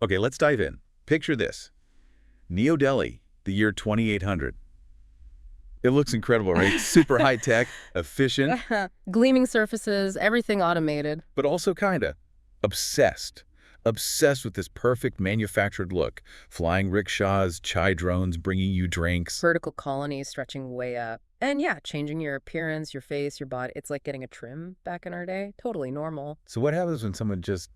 Okay, let's dive in. Picture this. New Delhi, the year 2800. It looks incredible, right? Super high-tech, efficient, Gleaming surfaces, everything automated. but also kinda obsessed. Obsessed with this perfect manufactured look. Flying rickshaws, chai drones bringing you drinks. Vertical colonies stretching way up. And yeah, changing your appearance, your face, your body. It's like getting a trim back in our day. Totally normal. So what happens when someone just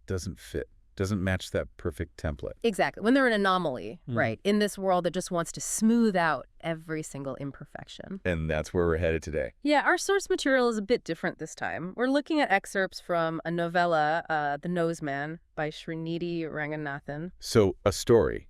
doesn't fit, doesn't match that perfect template? Exactly. When they're an anomaly, right? In this world that just wants to smooth out every single imperfection. And that's where we're headed today. Yeah, our source material is a bit different this time. We're looking at excerpts from a novella, The Noseman, by Srinidhi Ranganathan. So a story,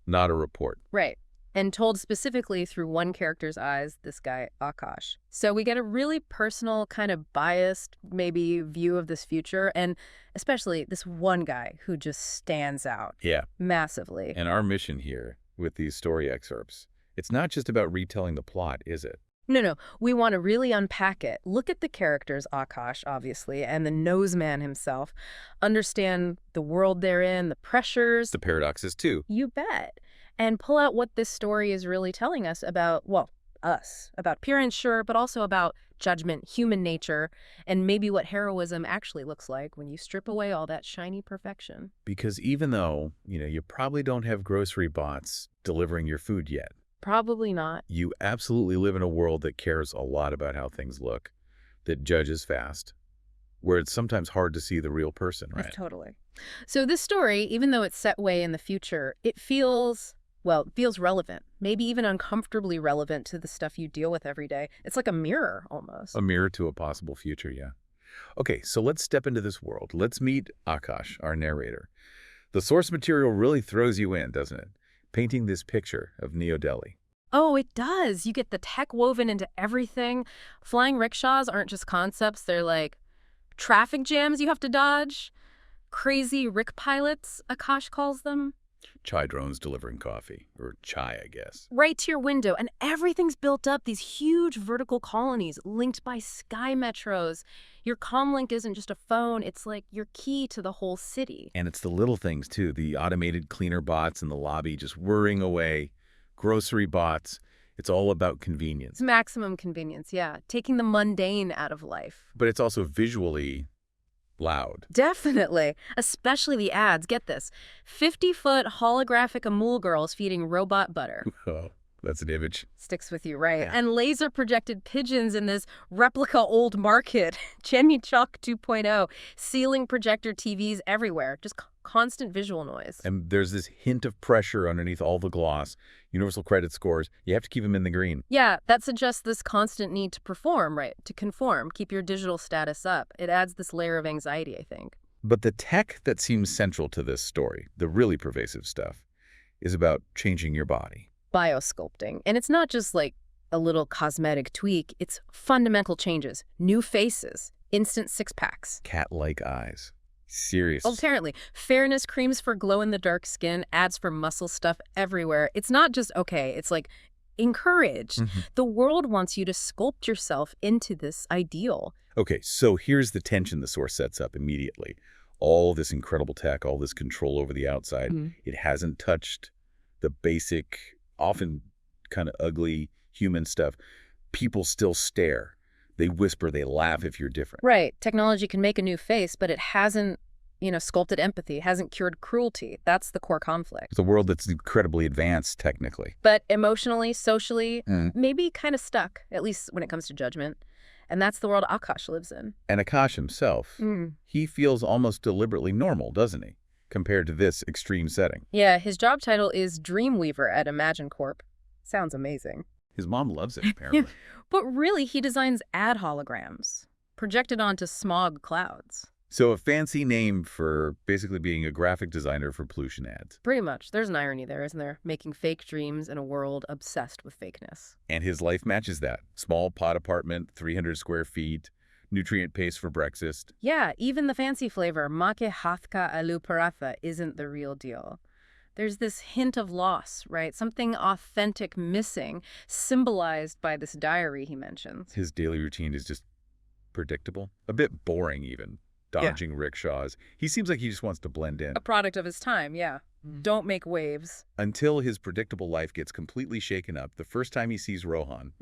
not a report. Right. And told specifically through one character's eyes, this guy, Akash. So we get a really personal, kind of biased, maybe, view of this future, and especially this one guy who just stands out. Yeah. Massively. And our mission here with these story excerpts, it's not just about retelling the plot, is it? No. We want to really unpack it. Look at the characters, Akash, obviously, and the Noseman himself. Understand the world they're in, the pressures. The paradoxes, too. You bet. And pull out what this story is really telling us about, well, us. About appearance, sure, but also about judgment, human nature, and maybe what heroism actually looks like when you strip away all that shiny perfection. Because even though, you probably don't have grocery bots delivering your food yet, Probably not. you absolutely live in a world that cares a lot about how things look, that judges fast, where it's sometimes hard to see the real person, right? Totally. So this story, even though it's set way in the future, it feels relevant, maybe even uncomfortably relevant to the stuff you deal with every day. It's like a mirror, almost. A mirror to a possible future, yeah. Okay, so let's step into this world. Let's meet Akash, our narrator. The source material really throws you in, doesn't it? Painting this picture of New Delhi. Oh, it does. You get the tech woven into everything. Flying rickshaws aren't just concepts. They're like traffic jams you have to dodge. Crazy rick pilots, Akash calls them. Chai drones delivering coffee, or chai, I guess. Right to your window, and everything's built up, these huge vertical colonies linked by sky metros. Your comlink isn't just a phone, it's like your key to the whole city. And it's the little things, too. The automated cleaner bots in the lobby just whirring away. Grocery bots. It's all about convenience. It's maximum convenience, yeah. Taking the mundane out of life. But it's also visually loud. Definitely. Especially the ads. Get this. 50-foot holographic Amul girls feeding robot butter. Oh, that's an image. Sticks with you, right? Yeah. And laser-projected pigeons in this replica old market. Chimney Chalk 2.0. Ceiling projector TVs everywhere. Just constant visual noise. And there's this hint of pressure underneath all the gloss. Universal credit scores. You have to keep them in the green. Yeah, that suggests this constant need to perform, right? To conform, keep your digital status up. It adds this layer of anxiety, I think. But the tech that seems central to this story, the really pervasive stuff, is about changing your body. Biosculpting. And it's not just like a little cosmetic tweak. It's fundamental changes. New faces. Instant six-packs. Cat-like eyes. Serious. Apparently, fairness creams for glow-in-the-dark skin, ads for muscle stuff everywhere. It's not just, okay, it's like encouraged. The world wants you to sculpt yourself into this ideal. Okay, so here's the tension the source sets up immediately. All this incredible tech, all this control over the outside, it hasn't touched the basic, often kind of ugly human stuff. People still stare. They whisper, they laugh if you're different. Right. Technology can make a new face, but it hasn't, sculpted empathy, hasn't cured cruelty. That's the core conflict. It's a world that's incredibly advanced technically. But emotionally, socially, maybe kind of stuck, at least when it comes to judgment. And that's the world Akash lives in. And Akash himself, he feels almost deliberately normal, doesn't he, compared to this extreme setting? Yeah, his job title is Dreamweaver at Imagine Corp. Sounds amazing. His mom loves it, apparently. But really, he designs ad holograms, projected onto smog clouds. So a fancy name for basically being a graphic designer for pollution ads. Pretty much. There's an irony there, isn't there? Making fake dreams in a world obsessed with fakeness. And his life matches that. Small pod apartment, 300 square feet, nutrient paste for breakfast. Yeah, even the fancy flavor, make hathka alu paratha, isn't the real deal. There's this hint of loss, right? Something authentic missing, symbolized by this diary he mentions. His daily routine is just predictable, a bit boring even. dodging rickshaws. He seems like he just wants to blend in. A product of his time, yeah. Don't make waves. Until his predictable life gets completely shaken up the first time he sees Rohan,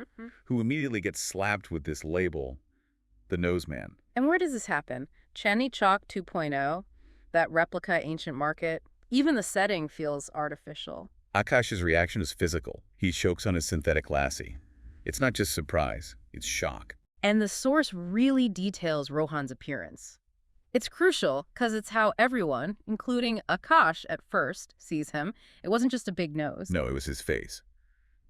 who immediately gets slapped with this label, the Nose Man. And where does this happen? Chandni Chowk 2.0, that replica ancient market, even the setting feels artificial. Akash's reaction is physical. He chokes on his synthetic lassie. It's not just surprise, it's shock. And the source really details Rohan's appearance. It's crucial because it's how everyone, including Akash at first, sees him. It wasn't just a big nose. No, it was his face.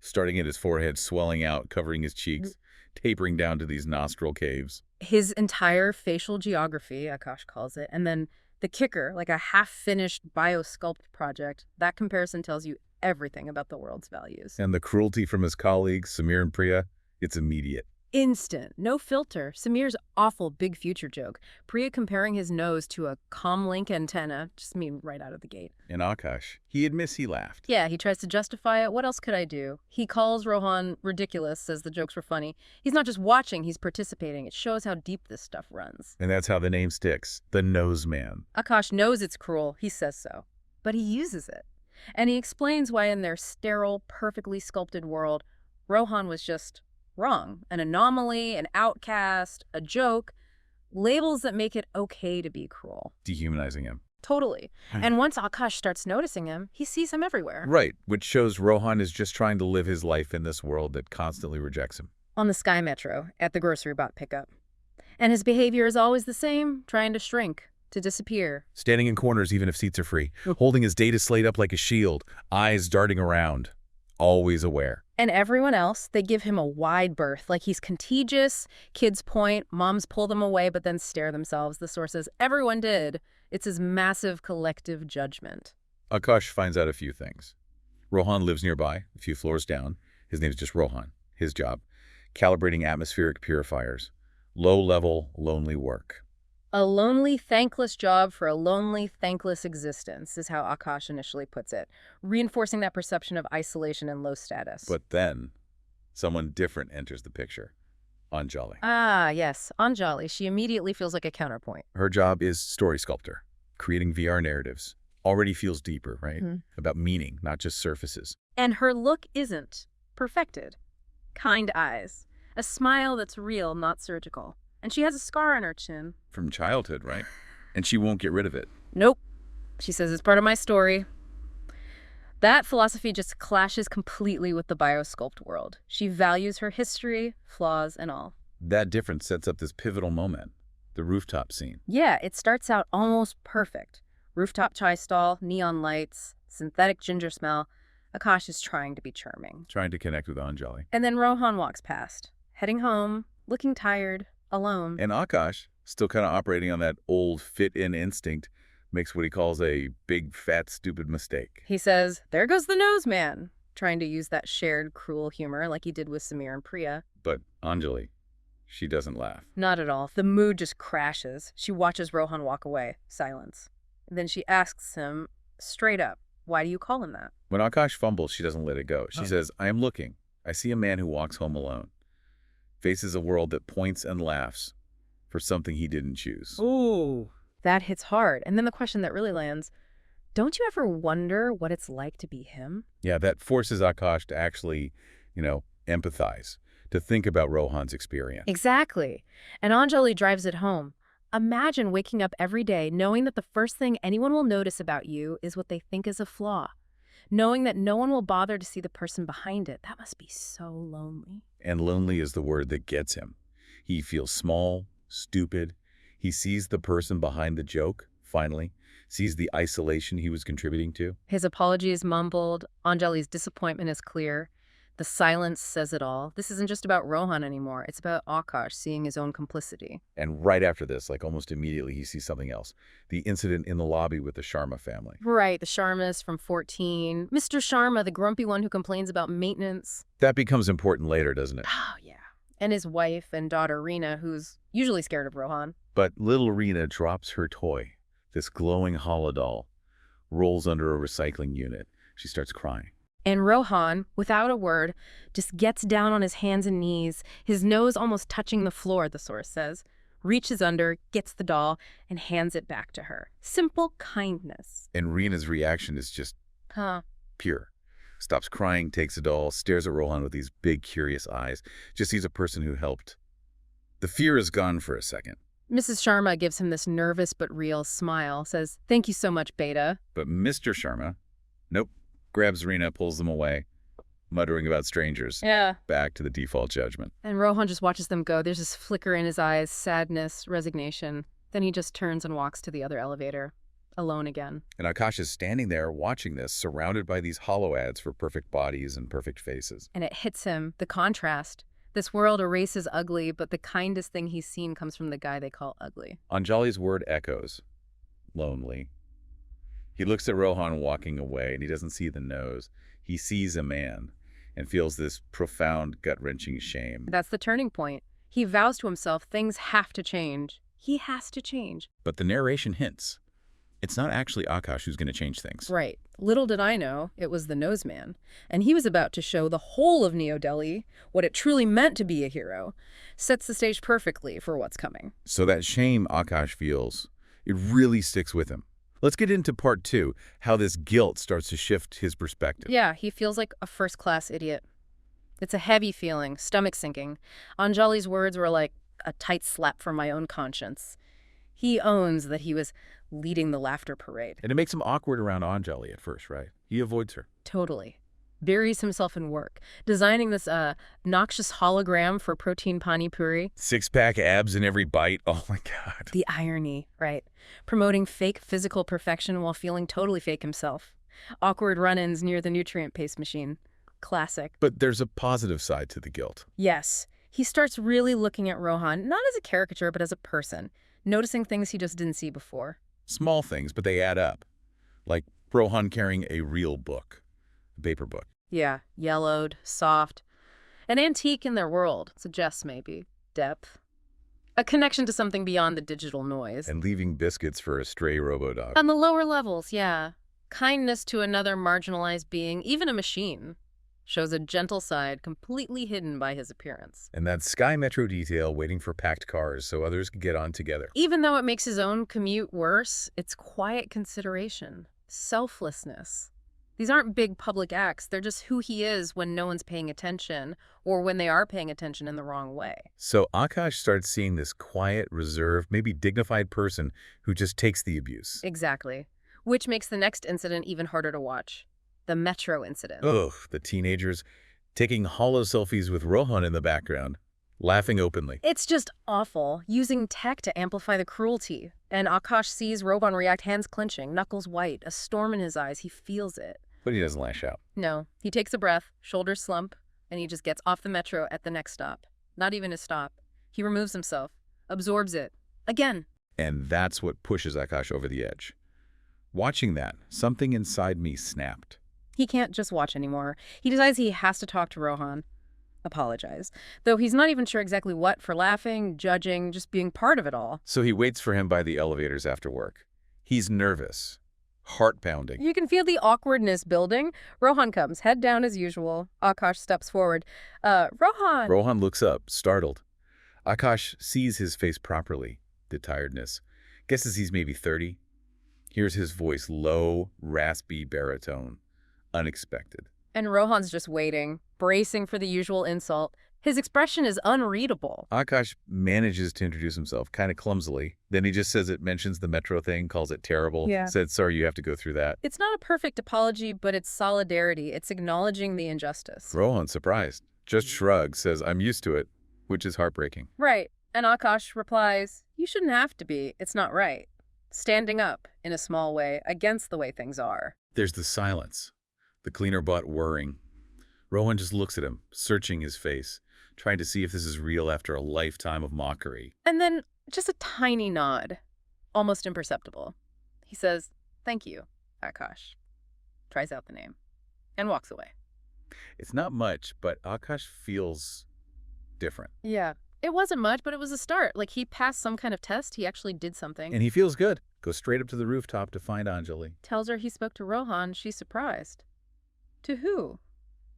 Starting at his forehead, swelling out, covering his cheeks, tapering down to these nostril caves. His entire facial geography, Akash calls it, and then the kicker, like a half-finished biosculpt project, that comparison tells you everything about the world's values. And the cruelty from his colleagues, Samir and Priya, it's immediate. Instant, no filter. Samir's awful big future joke. Priya comparing his nose to a comlink antenna, just me right out of the gate. And Akash, he admits he laughed. Yeah, he tries to justify it. What else could I do? He calls Rohan ridiculous, says the jokes were funny. He's not just watching, he's participating. It shows how deep this stuff runs. And that's how the name sticks, the Nose Man. Akash knows it's cruel. He says so. But he uses it. And he explains why in their sterile, perfectly sculpted world, Rohan was just wrong. An anomaly, an outcast, a joke. Labels that make it okay to be cruel. Dehumanizing him. Totally. And once Akash starts noticing him, he sees him everywhere. Right, which shows Rohan is just trying to live his life in this world that constantly rejects him. On the Sky Metro, at the grocery bot pickup. And his behavior is always the same, trying to shrink, to disappear. Standing in corners even if seats are free. Holding his data slate up like a shield. Eyes darting around. Always aware. And everyone else, they give him a wide berth, like he's contagious, kids point, moms pull them away but then stare themselves. The source says, everyone did. It's his massive collective judgment. Akash finds out a few things. Rohan lives nearby, a few floors down. His name's just Rohan. His job, calibrating atmospheric purifiers. Low-level, lonely work. A lonely, thankless job for a lonely, thankless existence is how Akash initially puts it, reinforcing that perception of isolation and low status. But then, someone different enters the picture. Anjali. Ah, yes, Anjali. She immediately feels like a counterpoint. Her job is story sculptor, creating VR narratives. Already feels deeper, right? About meaning, not just surfaces. And her look isn't perfected. Kind eyes. A smile that's real, not surgical. And she has a scar on her chin. From childhood, right? And she won't get rid of it. Nope. She says it's part of my story. That philosophy just clashes completely with the biosculpt world. She values her history, flaws, and all. That difference sets up this pivotal moment, the rooftop scene. Yeah, it starts out almost perfect. Rooftop chai stall, neon lights, synthetic ginger smell. Akash is trying to be charming. Trying to connect with Anjali. And then Rohan walks past, heading home, looking tired, alone. And Akash, still kind of operating on that old fit-in instinct, makes what he calls a big, fat, stupid mistake. He says, there goes the nose man, trying to use that shared cruel humor like he did with Samir and Priya. But Anjali, she doesn't laugh. Not at all. The mood just crashes. She watches Rohan walk away. Silence. Then she asks him straight up, why do you call him that? When Akash fumbles, she doesn't let it go. She says, I am looking. I see a man who walks home alone. Faces a world that points and laughs for something he didn't choose. Ooh. That hits hard. And then the question that really lands, don't you ever wonder what it's like to be him? Yeah, that forces Akash to actually, empathize, to think about Rohan's experience. Exactly. And Anjali drives it home. Imagine waking up every day knowing that the first thing anyone will notice about you is what they think is a flaw. Knowing that no one will bother to see the person behind it. That must be so lonely. And lonely is the word that gets him. He feels small, stupid. He sees the person behind the joke, finally, sees the isolation he was contributing to. His apology is mumbled. Anjali's disappointment is clear. The silence says it all. This isn't just about Rohan anymore. It's about Akash seeing his own complicity. And right after this, like almost immediately, he sees something else. The incident in the lobby with the Sharma family. Right, the Sharmas from 14. Mr. Sharma, the grumpy one who complains about maintenance. That becomes important later, doesn't it? Oh, yeah. And his wife and daughter, Reena, who's usually scared of Rohan. But little Reena drops her toy, this glowing holodoll, rolls under a recycling unit. She starts crying. And Rohan, without a word, just gets down on his hands and knees, his nose almost touching the floor, the source says. reaches under, gets the doll, and hands it back to her. Simple kindness. And Rina's reaction is just Huh. pure. Stops crying, takes the doll, stares at Rohan with these big, curious eyes. Just sees a person who helped. The fear is gone for a second. Mrs. Sharma gives him this nervous but real smile, says, "Thank you so much, Beta." But Mr. Sharma, nope, grabs Rina, pulls them away, muttering about strangers. Yeah. Back to the default judgment. And Rohan just watches them go. There's this flicker in his eyes, sadness, resignation. Then he just turns and walks to the other elevator, alone again. And Akash is standing there watching this, surrounded by these hollow ads for perfect bodies and perfect faces. And it hits him, the contrast. This world erases ugly, but the kindest thing he's seen comes from the guy they call ugly. Anjali's word echoes. Lonely. He looks at Rohan walking away, and he doesn't see the nose. He sees a man and feels this profound, gut-wrenching shame. That's the turning point. He vows to himself things have to change. He has to change. But the narration hints. It's not actually Akash who's going to change things. Right. Little did I know, it was the nose man. And he was about to show the whole of New Delhi what it truly meant to be a hero. Sets the stage perfectly for what's coming. So that shame Akash feels, it really sticks with him. Let's get into part 2, how this guilt starts to shift his perspective. Yeah, he feels like a first-class idiot. It's a heavy feeling, stomach sinking. Anjali's words were like a tight slap from my own conscience. He owns that he was leading the laughter parade. And it makes him awkward around Anjali at first, right? He avoids her. Totally. Buries himself in work, designing this noxious hologram for protein pani puri. 6-pack abs in every bite. Oh my God. The irony, right? Promoting fake physical perfection while feeling totally fake himself. Awkward run-ins near the nutrient paste machine. Classic. But there's a positive side to the guilt. Yes. He starts really looking at Rohan, not as a caricature, but as a person, noticing things he just didn't see before. Small things, but they add up. Like Rohan carrying a real book, a paper book. Yeah, yellowed, soft. An antique in their world, suggests maybe depth. A connection to something beyond the digital noise. And leaving biscuits for a stray robo-dog. On the lower levels, yeah. Kindness to another marginalized being, even a machine, shows a gentle side completely hidden by his appearance. And that Sky Metro detail waiting for packed cars so others can get on together. Even though it makes his own commute worse, it's quiet consideration, selflessness. These aren't big public acts, they're just who he is when no one's paying attention, or when they are paying attention in the wrong way. So Akash starts seeing this quiet, reserved, maybe dignified person who just takes the abuse. Exactly. Which makes the next incident even harder to watch. The Metro incident. Ugh, the teenagers taking hollow selfies with Rohan in the background, laughing openly. It's just awful, using tech to amplify the cruelty. And Akash sees Rohan react, hands clenching, knuckles white, a storm in his eyes. He feels it. But he doesn't lash out. No, he takes a breath, shoulders slump, and he just gets off the Metro at the next stop. Not even a stop. He removes himself, absorbs it. Again. And that's what pushes Akash over the edge. Watching that, something inside me snapped. He can't just watch anymore. He decides he has to talk to Rohan. Apologize. Though he's not even sure exactly what for laughing, judging, just being part of it all. So he waits for him by the elevators after work. He's nervous, heart pounding. You can feel the awkwardness building. Rohan comes, head down as usual. Akash steps forward. Rohan! Rohan looks up, startled. Akash sees his face properly, the tiredness. Guesses he's maybe 30. Hears his voice, low, raspy baritone. Unexpected. And Rohan's just waiting, bracing for the usual insult. His expression is unreadable. Akash manages to introduce himself, kind of clumsily. Then he just says it mentions the Metro thing, calls it terrible. Yeah. Said, sorry, you have to go through that. It's not a perfect apology, but it's solidarity. It's acknowledging the injustice. Rohan, surprised, just shrugs, says, I'm used to it, which is heartbreaking. Right. And Akash replies, you shouldn't have to be. It's not right. Standing up, in a small way, against the way things are. There's the silence, the cleaner bot whirring. Rohan just looks at him, searching his face, trying to see if this is real after a lifetime of mockery. And then just a tiny nod, almost imperceptible. He says, thank you, Akash. Tries out the name and walks away. It's not much, but Akash feels different. Yeah. It wasn't much, but it was a start. Like, he passed some kind of test. He actually did something. And he feels good. Goes straight up to the rooftop to find Anjali. Tells her he spoke to Rohan. She's surprised. To who?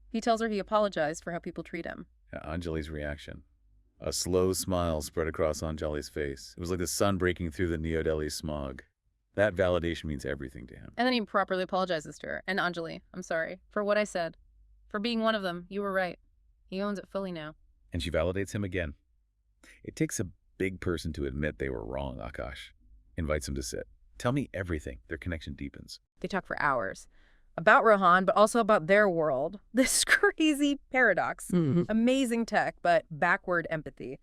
He tells her he apologized for how people treat him. Anjali's reaction. A slow smile spread across Anjali's face. It was like the sun breaking through the New Delhi smog. That validation means everything to him. And then he properly apologizes to her. And Anjali, I'm sorry for what I said. For being one of them, you were right. He owns it fully now. And she validates him again. It takes a big person to admit they were wrong, Akash. Invites him to sit. Tell me everything. Their connection deepens. They talk for hours. About Rohan, but also about their world. This crazy paradox. Amazing tech, but backward empathy.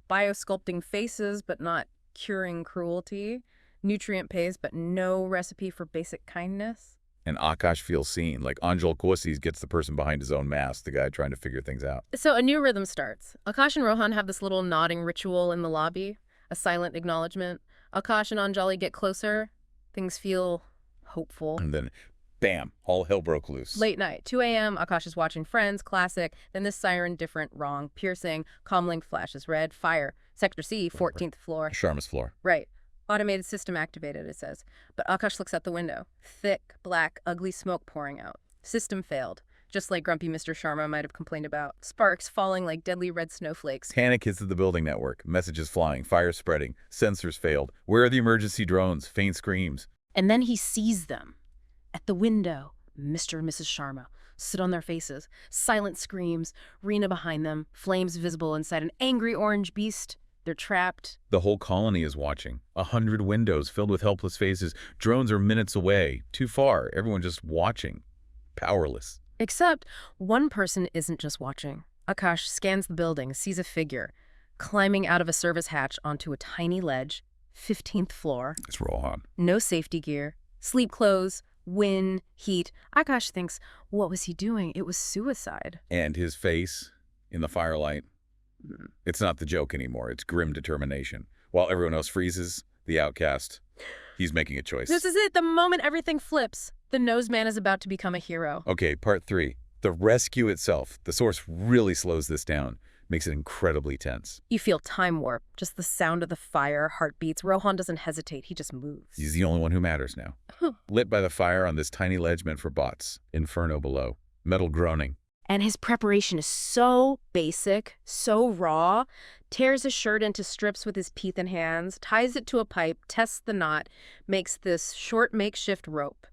Biosculpting faces, but not curing cruelty. Nutrient-based, but no recipe for basic kindness. And Akash feels seen, like Anjal Kausis gets the person behind his own mask, the guy trying to figure things out. So a new rhythm starts. Akash and Rohan have this little nodding ritual in the lobby, a silent acknowledgement. Akash and Anjali get closer. Things feel hopeful. And then, bam, all hell broke loose. Late night, 2 a.m., Akash is watching Friends, classic. Then this siren, different, wrong, piercing. Comlink flashes red, fire. Sector C, 14th floor. Sharma's floor. Right. Automated system activated, it says. But Akash looks out the window. Thick, black, ugly smoke pouring out. System failed. Just like grumpy Mr. Sharma might have complained about. Sparks falling like deadly red snowflakes. Panic hits the building network. Messages flying. Fire spreading. Sensors failed. Where are the emergency drones? Faint screams. And then he sees them. At the window, Mr. and Mrs. Sharma sit on their faces. Silent screams. Reena behind them. Flames visible inside an angry orange beast. They're trapped. The whole colony is watching. 100 windows filled with helpless faces. Drones are minutes away. Too far. Everyone just watching. Powerless. Except one person isn't just watching. Akash scans the building, sees a figure climbing out of a service hatch onto a tiny ledge, 15th floor. It's Rohan. No safety gear, sleep clothes, wind, heat. Akash thinks, what was he doing? It was suicide. And his face in the firelight. It's not the joke anymore. It's grim determination. While everyone else freezes, the outcast, he's making a choice. This is it. The moment everything flips, the nose man is about to become a hero. Okay, part 3. The rescue itself. The source really slows this down. Makes it incredibly tense. You feel time warp. Just the sound of the fire, heartbeats. Rohan doesn't hesitate. He just moves. He's the only one who matters now. Lit by the fire on this tiny ledge meant for bots. Inferno below. Metal groaning. And his preparation is so basic, so raw. Tears his shirt into strips with his teeth and hands, ties it to a pipe, tests the knot, makes this short makeshift rope.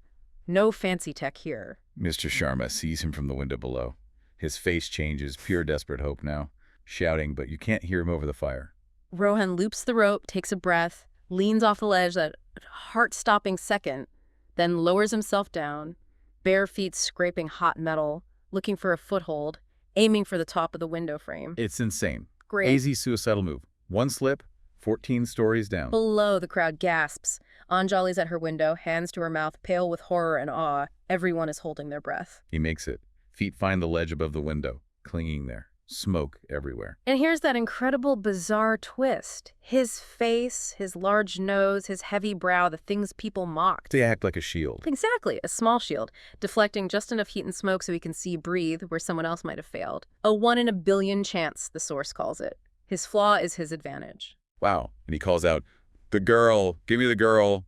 No fancy tech here. Mr. Sharma sees him from the window below. His face changes, pure desperate hope now. Shouting, but you can't hear him over the fire. Rohan loops the rope, takes a breath, leans off the ledge that heart-stopping second, then lowers himself down, bare feet scraping hot metal, looking for a foothold, aiming for the top of the window frame. It's insane. Great. Easy suicidal move. One slip, 14 stories down. Below, the crowd gasps. Anjali's at her window, hands to her mouth, pale with horror and awe. Everyone is holding their breath. He makes it. Feet find the ledge above the window, clinging there. Smoke everywhere. And here's that incredible, bizarre twist. His face, his large nose, his heavy brow, the things people mocked. They act like a shield. Exactly, a small shield, deflecting just enough heat and smoke so he can see, breathe, where someone else might have failed. A 1 in a billion chance, the source calls it. His flaw is his advantage. Wow. And he calls out, "The girl, give me the girl."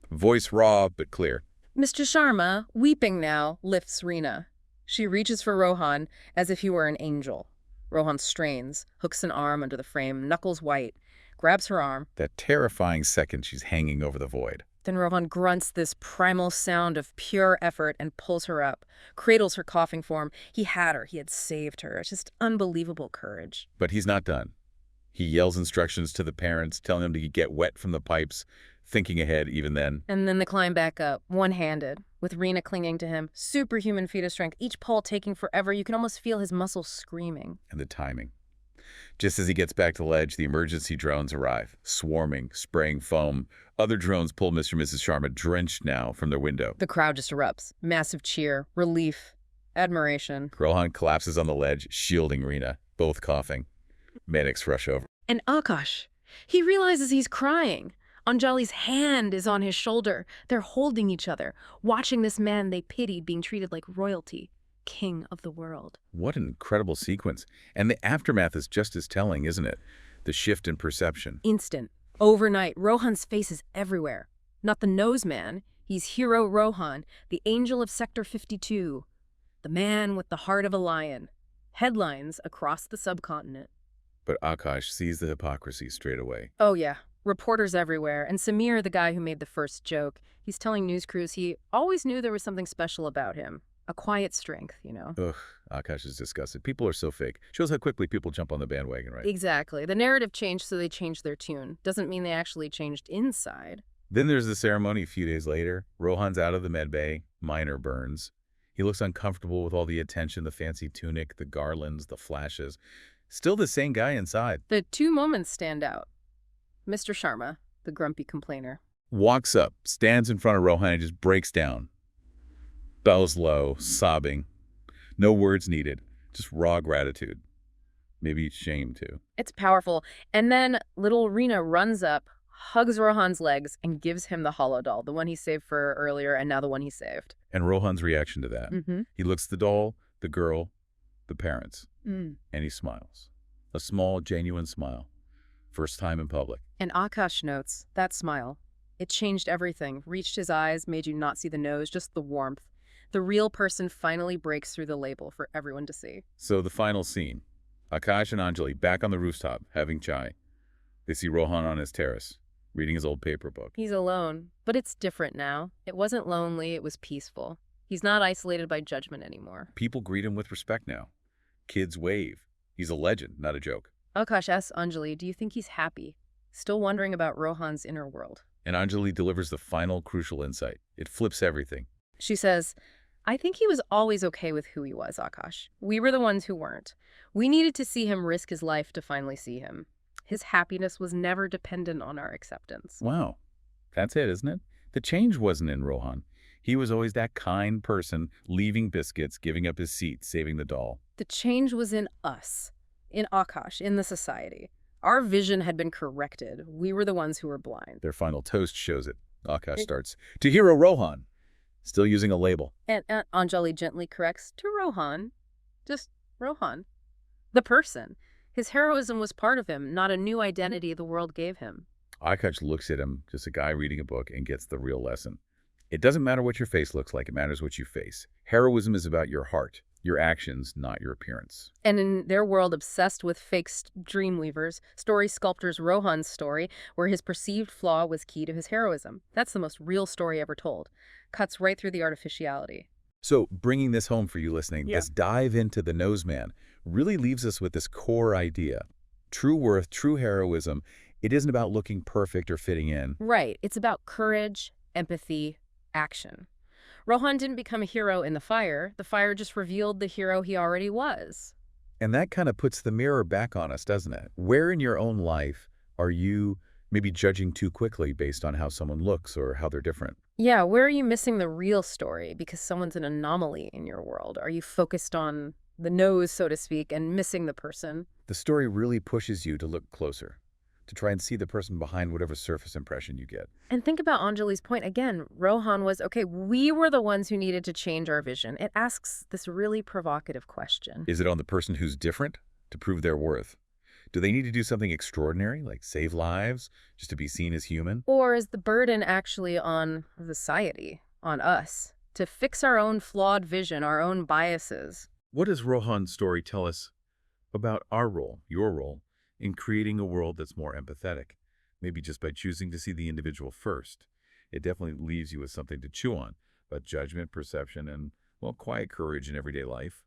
Voice raw, but clear. Mr. Sharma, weeping now, lifts Reena. She reaches for Rohan as if he were an angel. Rohan strains, hooks an arm under the frame, knuckles white, grabs her arm. That terrifying second she's hanging over the void. Then Rohan grunts this primal sound of pure effort and pulls her up, cradles her coughing form. He had her. He had saved her. It's just unbelievable courage. But he's not done. He yells instructions to the parents, telling them to get wet from the pipes, thinking ahead even then. And then the climb back up, one-handed, with Reena clinging to him, superhuman feat of strength, each pull taking forever. You can almost feel his muscles screaming. And the timing. Just as he gets back to the ledge, the emergency drones arrive, swarming, spraying foam. Other drones pull Mr. and Mrs. Sharma, drenched now, from their window. The crowd just erupts. Massive cheer, relief, admiration. Rohan collapses on the ledge, shielding Reena, both coughing. Medics rush over. And Akash, he realizes he's crying. Anjali's hand is on his shoulder. They're holding each other, watching this man they pitied being treated like royalty, king of the world. What an incredible sequence. And the aftermath is just as telling, isn't it? The shift in perception. Instant. Overnight, Rohan's face is everywhere. Not the nose man. He's Hero Rohan, the angel of Sector 52. The man with the heart of a lion. Headlines across the subcontinent. But Akash sees the hypocrisy straight away. Oh, yeah. Reporters everywhere. And Samir, the guy who made the first joke, he's telling news crews he always knew there was something special about him. A quiet strength, you know? Ugh, Akash is disgusted. People are so fake. Shows how quickly people jump on the bandwagon, right? Exactly. The narrative changed, so they changed their tune. Doesn't mean they actually changed inside. Then there's the ceremony a few days later. Rohan's out of the med bay, minor burns. He looks uncomfortable with all the attention, the fancy tunic, the garlands, the flashes. Still the same guy inside. The two moments stand out. Mr. Sharma, the grumpy complainer. Walks up, stands in front of Rohan and just breaks down. Bows low, sobbing. No words needed, just raw gratitude. Maybe shame, too. It's powerful. And then little Rena runs up, hugs Rohan's legs, and gives him the hollow doll, the one he saved for her earlier and now the one he saved. And Rohan's reaction to that. He looks at the doll, the girl, the parents, and he smiles. A small, genuine smile. First time in public. And Akash notes, that smile, it changed everything. Reached his eyes, made you not see the nose, just the warmth. The real person finally breaks through the label for everyone to see. So the final scene. Akash and Anjali back on the rooftop, having chai. They see Rohan on his terrace, reading his old paper book. He's alone, but it's different now. It wasn't lonely, it was peaceful. He's not isolated by judgment anymore. People greet him with respect now. Kids wave. He's a legend, not a joke. Akash asks Anjali, do you think he's happy? Still wondering about Rohan's inner world. And Anjali delivers the final crucial insight. It flips everything. She says, I think he was always okay with who he was, Akash. We were the ones who weren't. We needed to see him risk his life to finally see him. His happiness was never dependent on our acceptance. Wow. That's it, isn't it? The change wasn't in Rohan. He was always that kind person, leaving biscuits, giving up his seat, saving the doll. The change was in us, in Akash, in the society. Our vision had been corrected. We were the ones who were blind. Their final toast shows it. Akash starts, to hero Rohan. Still using a label. And Anjali gently corrects, to Rohan. Just Rohan. The person. His heroism was part of him, not a new identity the world gave him. Akash looks at him, just a guy reading a book, and gets the real lesson. It doesn't matter what your face looks like, it matters what you face. Heroism is about your heart, your actions, not your appearance. And in their world obsessed with fake dreamweavers, story sculptors Rohan's story, where his perceived flaw was key to his heroism. That's the most real story ever told. Cuts right through the artificiality. So, bringing this home for you listening, this dive into the Noseman really leaves us with this core idea. True worth, true heroism, it isn't about looking perfect or fitting in. Right. It's about courage, empathy, action. Rohan didn't become a hero in the fire. The fire just revealed the hero he already was. And that kind of puts the mirror back on us, doesn't it? Where in your own life are you maybe judging too quickly based on how someone looks or how they're different? Yeah, where are you missing the real story because someone's an anomaly in your world? Are you focused on the nose, so to speak, and missing the person? The story really pushes you to look closer, to try and see the person behind whatever surface impression you get. And think about Anjali's point again. Rohan was, okay, we were the ones who needed to change our vision. It asks this really provocative question. Is it on the person who's different to prove their worth? Do they need to do something extraordinary, like save lives, just to be seen as human? Or is the burden actually on society, on us, to fix our own flawed vision, our own biases? What does Rohan's story tell us about our role, your role, in creating a world that's more empathetic? Maybe just by choosing to see the individual first. It definitely leaves you with something to chew on about judgment, perception, and, well, quiet courage in everyday life.